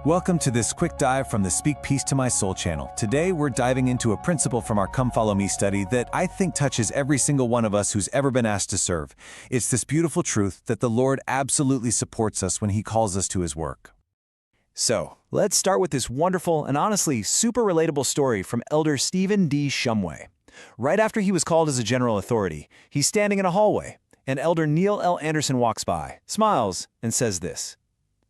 Welcome to this quick dive from the Speak Peace to My Soul channel. Today, we're diving into a principle from our Come Follow Me study that I think touches every single one of us who's ever been asked to serve. It's this beautiful truth that the Lord absolutely supports us when He calls us to His work. So, let's start with this wonderful and honestly super relatable story from Elder Stephen D. Shumway. Right after he was called as a general authority, he's standing in a hallway, and Elder Neil L. Anderson walks by, smiles, and says this.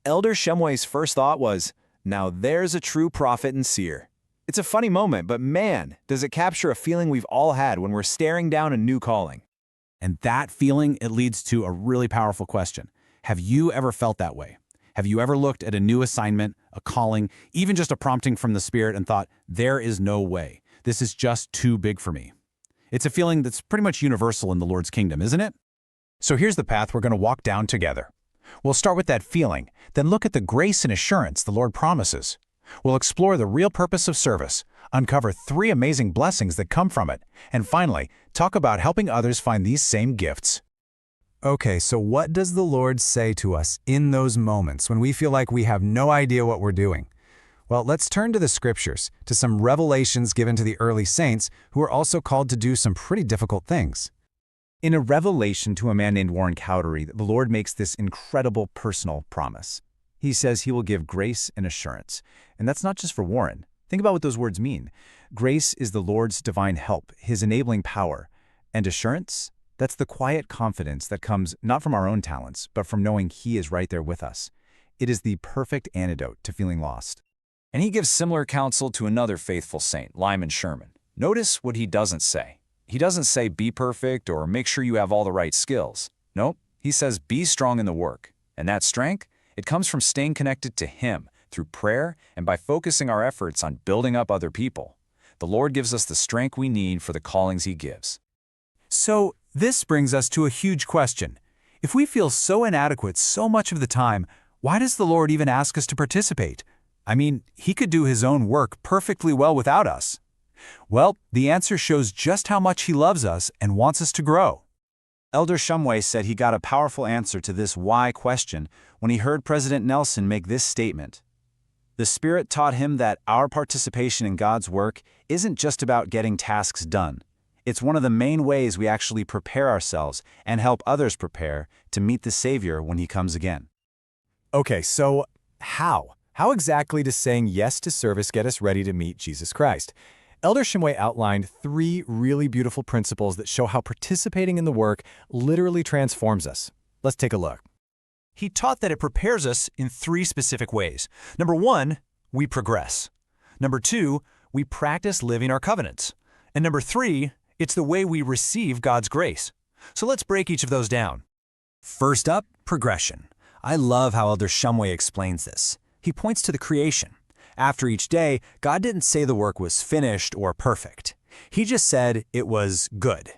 Elder Shumway's first thought was, now there's a true prophet and seer. It's a funny moment, but man, does it capture a feeling we've all had when we're staring down a new calling. And that feeling, it leads to a really powerful question. Have you ever felt that way? Have you ever looked at a new assignment, a calling, even just a prompting from the Spirit and thought, there is no way. This is just too big for me. It's a feeling that's pretty much universal in the Lord's kingdom, isn't it? So here's the path we're going to walk down together. We'll start with that feeling, then look at the grace and assurance the Lord promises. We'll explore the real purpose of service, uncover 3 amazing blessings that come from it, and finally, talk about helping others find these same gifts. Okay, so what does the Lord say to us in those moments when we feel like we have no idea what we're doing? Well, let's turn to the Scriptures, to some revelations given to the early saints who are also called to do some pretty difficult things. In a revelation to a man named Warren Cowdery, the Lord makes this incredible personal promise. He says he will give grace and assurance. And that's not just for Warren. Think about what those words mean. Grace is the Lord's divine help, His enabling power. And assurance? That's the quiet confidence that comes not from our own talents, but from knowing He is right there with us. It is the perfect antidote to feeling lost. And he gives similar counsel to another faithful saint, Lyman Sherman. Notice what he doesn't say. He doesn't say be perfect or make sure you have all the right skills. Nope, he says be strong in the work. And that strength, it comes from staying connected to Him through prayer and by focusing our efforts on building up other people. The Lord gives us the strength we need for the callings He gives. So, this brings us to a huge question. If we feel so inadequate so much of the time, why does the Lord even ask us to participate? I mean, He could do His own work perfectly well without us. Well, the answer shows just how much He loves us and wants us to grow. Elder Shumway said he got a powerful answer to this why question when he heard President Nelson make this statement. The Spirit taught him that our participation in God's work isn't just about getting tasks done. It's one of the main ways we actually prepare ourselves and help others prepare to meet the Savior when He comes again. Okay, so how? How exactly does saying yes to service get us ready to meet Jesus Christ? Elder Shumway outlined 3 really beautiful principles that show how participating in the work literally transforms us. Let's take a look. He taught that it prepares us in 3 specific ways. Number 1, we progress. Number 2, we practice living our covenants. And number 3, it's the way we receive God's grace. So let's break each of those down. First up, progression. I love how Elder Shumway explains this. He points to the creation. After each day, God didn't say the work was finished or perfect. He just said it was good.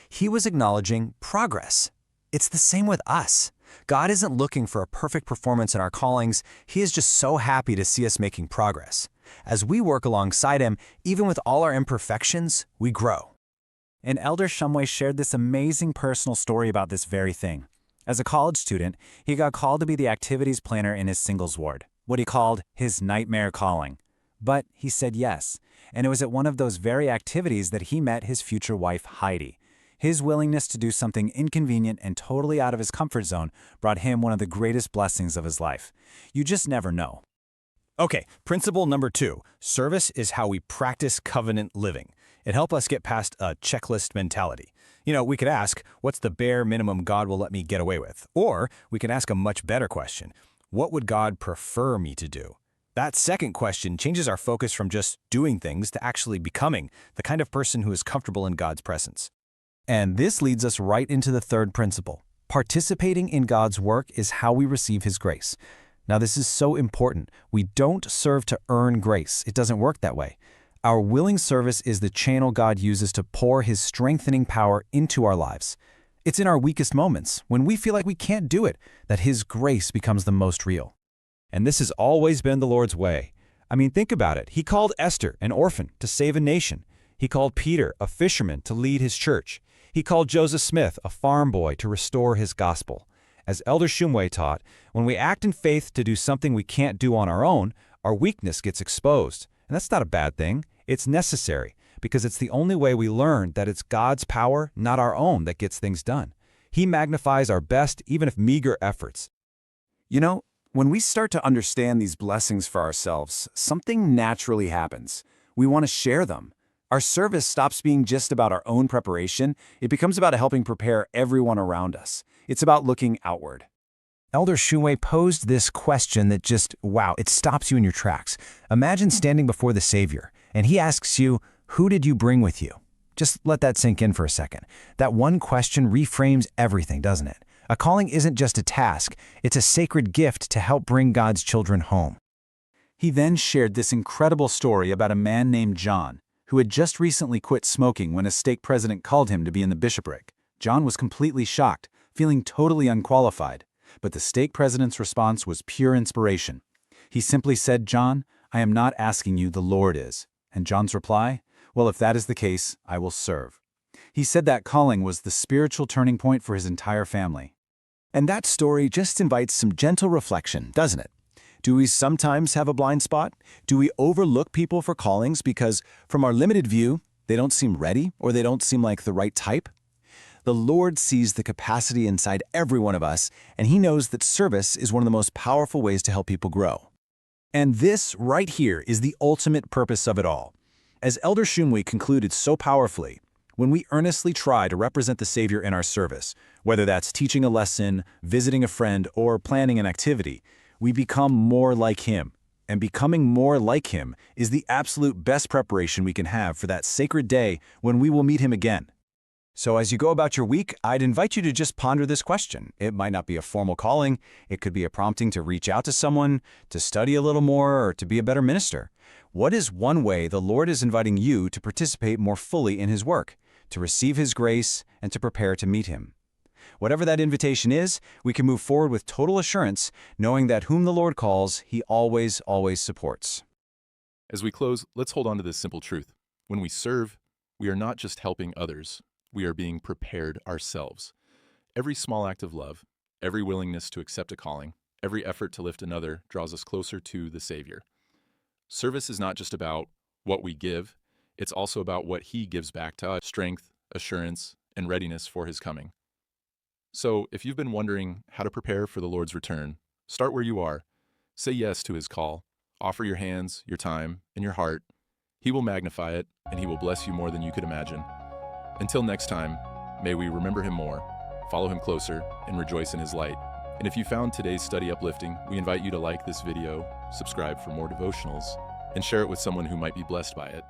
He was acknowledging progress. It's the same with us. God isn't looking for a perfect performance in our callings. He is just so happy to see us making progress. As we work alongside Him, even with all our imperfections, we grow. And Elder Shumway shared this amazing personal story about this very thing. As a college student, he got called to be the activities planner in his singles ward, what he called his nightmare calling. But he said yes, and it was at one of those very activities that he met his future wife, Heidi. His willingness to do something inconvenient and totally out of his comfort zone brought him one of the greatest blessings of his life. You just never know. Okay, principle number 2. Service is how we practice covenant living. It helps us get past a checklist mentality. We could ask, what's the bare minimum God will let me get away with? Or we can ask a much better question. What would God prefer me to do? That second question changes our focus from just doing things to actually becoming the kind of person who is comfortable in God's presence. And this leads us right into the 3rd principle. Participating in God's work is how we receive His grace. Now, this is so important. We don't serve to earn grace. It doesn't work that way. Our willing service is the channel God uses to pour His strengthening power into our lives. It's in our weakest moments, when we feel like we can't do it, that His grace becomes the most real. And this has always been the Lord's way. I mean, think about it. He called Esther, an orphan, to save a nation. He called Peter, a fisherman, to lead His church. He called Joseph Smith, a farm boy, to restore His gospel. As Elder Shumway taught, when we act in faith to do something we can't do on our own, our weakness gets exposed. And that's not a bad thing. It's necessary, because it's the only way we learn that it's God's power, not our own, that gets things done. He magnifies our best, even if meager efforts. You know, when we start to understand these blessings for ourselves, something naturally happens. We want to share them. Our service stops being just about our own preparation. It becomes about helping prepare everyone around us. It's about looking outward. Elder Shumway posed this question that just, wow, it stops you in your tracks. Imagine standing before the Savior, and he asks you, who did you bring with you? Just let that sink in for a second. That one question reframes everything, doesn't it? A calling isn't just a task, it's a sacred gift to help bring God's children home. He then shared this incredible story about a man named John, who had just recently quit smoking when a stake president called him to be in the bishopric. John was completely shocked, feeling totally unqualified. But the stake president's response was pure inspiration. He simply said, "John, I am not asking you, the Lord is." And John's reply, "Well, if that is the case, I will serve." He said that calling was the spiritual turning point for his entire family. And that story just invites some gentle reflection, doesn't it? Do we sometimes have a blind spot? Do we overlook people for callings because, from our limited view, they don't seem ready or they don't seem like the right type? The Lord sees the capacity inside every one of us, and He knows that service is one of the most powerful ways to help people grow. And this right here is the ultimate purpose of it all. As Elder Shumway concluded so powerfully, when we earnestly try to represent the Savior in our service, whether that's teaching a lesson, visiting a friend, or planning an activity, we become more like Him. And becoming more like Him is the absolute best preparation we can have for that sacred day when we will meet Him again. So as you go about your week, I'd invite you to just ponder this question. It might not be a formal calling. It could be a prompting to reach out to someone, to study a little more, or to be a better minister. What is one way the Lord is inviting you to participate more fully in His work, to receive His grace, and to prepare to meet Him? Whatever that invitation is, we can move forward with total assurance, knowing that whom the Lord calls, He always, always supports. As we close, let's hold on to this simple truth. When we serve, we are not just helping others. We are being prepared ourselves. Every small act of love, every willingness to accept a calling, every effort to lift another draws us closer to the Savior. Service is not just about what we give, it's also about what He gives back to us: strength, assurance, and readiness for His coming. So, if you've been wondering how to prepare for the Lord's return, start where you are. Say yes to His call. Offer your hands, your time, and your heart. He will magnify it, and He will bless you more than you could imagine. Until next time, may we remember Him more, follow Him closer, and rejoice in His light. And if you found today's study uplifting, we invite you to like this video, subscribe for more devotionals, and share it with someone who might be blessed by it.